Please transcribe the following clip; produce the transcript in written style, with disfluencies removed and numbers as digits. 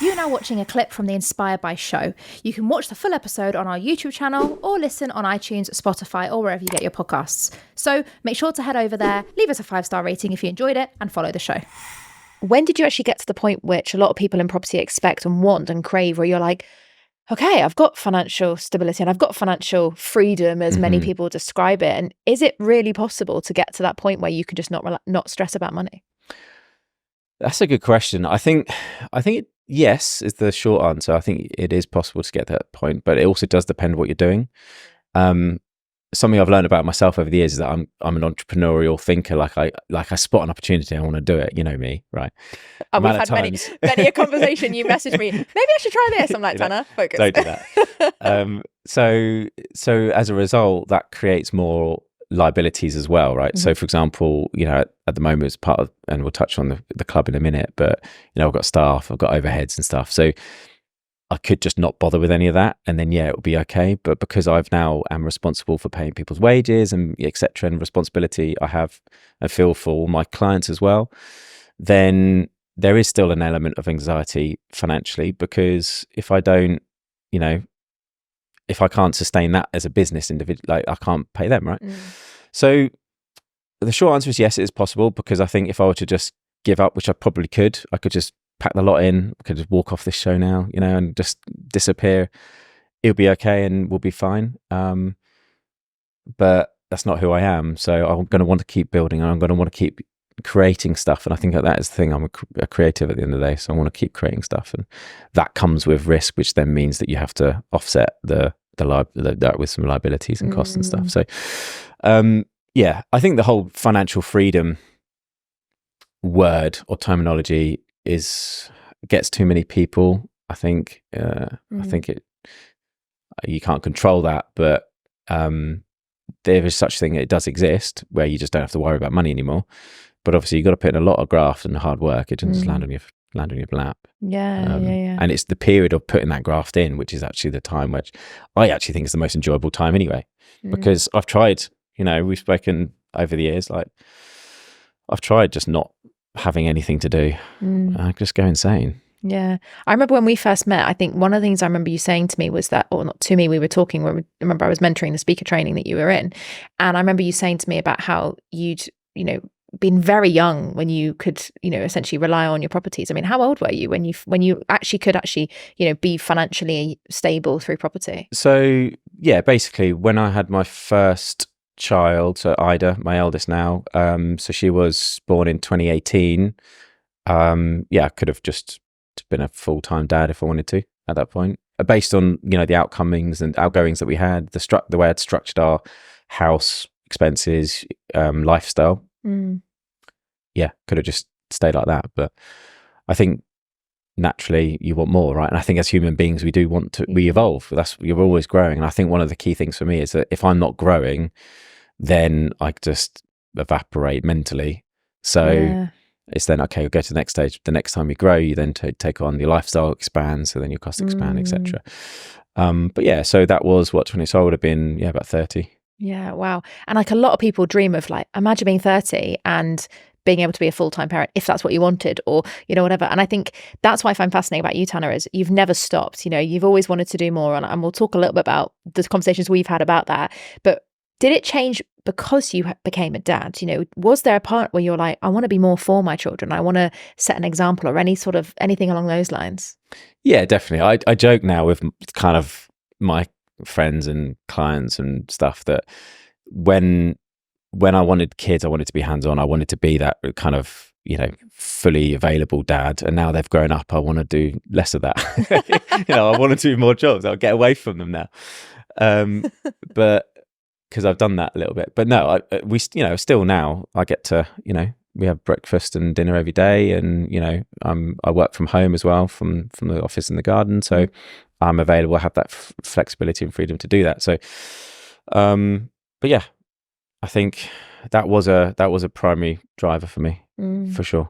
You're now watching a clip from the Inspired by show. You can watch the full episode on our YouTube channel or listen on iTunes, Spotify, or wherever you get your podcasts. So make sure to head over there, leave us a 5-star rating if you enjoyed it, and follow the show. When did you actually get to the point which a lot of people in property expect and want and crave, where you're like, okay, I've got financial stability and I've got financial freedom, as many people describe it. And is it really possible to get to that point where you can just not stress about money? That's a good question. I think yes is the short answer. I think it is possible to get to that point, but it also does depend what you're doing. Something I've learned about myself over the years is that I'm an entrepreneurial thinker. Like I spot an opportunity, I want to do it. You know me, right? We've had many a conversation. You messaged me, maybe I should try this. I'm like, Tanner, focus. Don't do that. So as a result, that creates more liabilities as well, right? So for example, at the moment it's part of, and we'll touch on the club in a minute, but I've got staff, I've got overheads and stuff. So I could just not bother with any of that, and then it will be okay. But because I've now am responsible for paying people's wages and etc., and responsibility I have and feel for all my clients as well, then there is still an element of anxiety financially, because if I don't, if I can't sustain that as a business individual, like I can't pay them, right? So the short answer is yes, it is possible, because I think if I were to just give up, which I probably could, I could just pack the lot in, I could just walk off this show now, and just disappear. It'll be okay and we'll be fine. But that's not who I am. So I'm going to want to keep building, and I'm going to want to keep creating stuff. And I think that is the thing. I'm a creative at the end of the day. So I want to keep creating stuff. And that comes with risk, which then means that you have to offset that with some liabilities and costs and stuff. So, I think the whole financial freedom word or terminology gets too many people. I think you can't control that, but there is such thing, it does exist, where you just don't have to worry about money anymore. But obviously you've got to put in a lot of graft and hard work. It doesn't just land on your lap. Yeah. And it's the period of putting that graft in, which is actually the time which I actually think is the most enjoyable time anyway, because I've tried, we've spoken over the years, like I've tried just not having anything to do. I just go insane. Yeah. I remember when we first met, I think one of the things I remember you saying to me was that, or not to me, we were talking, I remember I was mentoring the speaker training that you were in. And I remember you saying to me about how you'd, been very young when you could, essentially rely on your properties. I mean, how old were you when you actually could be financially stable through property? So yeah, basically when I had my first child, so Ida, my eldest now, so she was born in 2018. I could have just been a full-time dad if I wanted to at that point, based on the outgoings that we had, the way I'd structured our house, expenses, lifestyle. Could have just stayed like that. But I think naturally you want more, right? And I think as human beings we do want to, we evolve. You're always growing. And I think one of the key things for me is that if I'm not growing, then I just evaporate mentally. So it's then, okay, we'll go to the next stage. The next time you grow, you then take on, your lifestyle expands, so then your costs expand, etc. But so that was what, 20, so I would have been about 30. Yeah, wow. And like a lot of people dream of, like, imagine being 30 and being able to be a full-time parent, if that's what you wanted, or whatever. And I think that's why I find fascinating about you, Tanner, is you've never stopped. You've always wanted to do more, and we'll talk a little bit about the conversations we've had about that. But did it change because you became a dad? Was there a part where you're like, I want to be more for my children, I want to set an example, or anything along those lines? Yeah, definitely. I joke now with kind of my friends and clients and stuff that when I wanted kids, I wanted to be hands-on. I wanted to be that kind of fully available dad. And now they've grown up, I want to do less of that. I want to do more jobs. I'll get away from them now. But because I've done that a little bit. But no, we still now I get to we have breakfast and dinner every day, and I work from home as well, from the office in the garden. So I'm available. I have that flexibility and freedom to do that. So, but yeah, I think that was a primary driver for me, for sure.